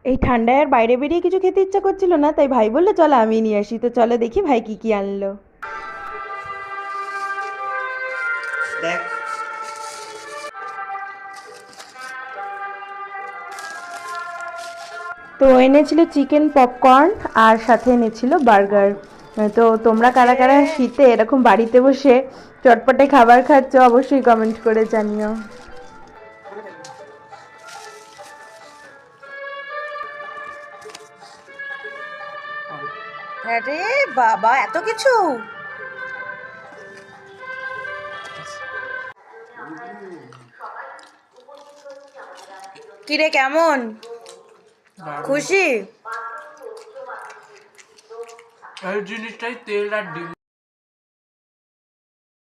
এই ঠান্ডায় আর বাইরে বেরিয়ে কিছু খেতে ইচ্ছা করছিল না, তাই ভাই বললো চলো আমি নিয়ে আসি। তো চলো দেখি ভাই কি কি আনলো। দেখ। তো এনেছিল চিকেন পপকর্ন আর সাথে এনেছিল বার্গার। তো তোমরা কারা কারা শীতে এরকম বাড়িতে বসে চটপটে খাবার খাচ্ছ অবশ্যই কমেন্ট করে জানিও। আরে বাবা, এত কিছু! কিরে, কেমন? খুশি? এই জিনিসটাই তেল আর ডিম।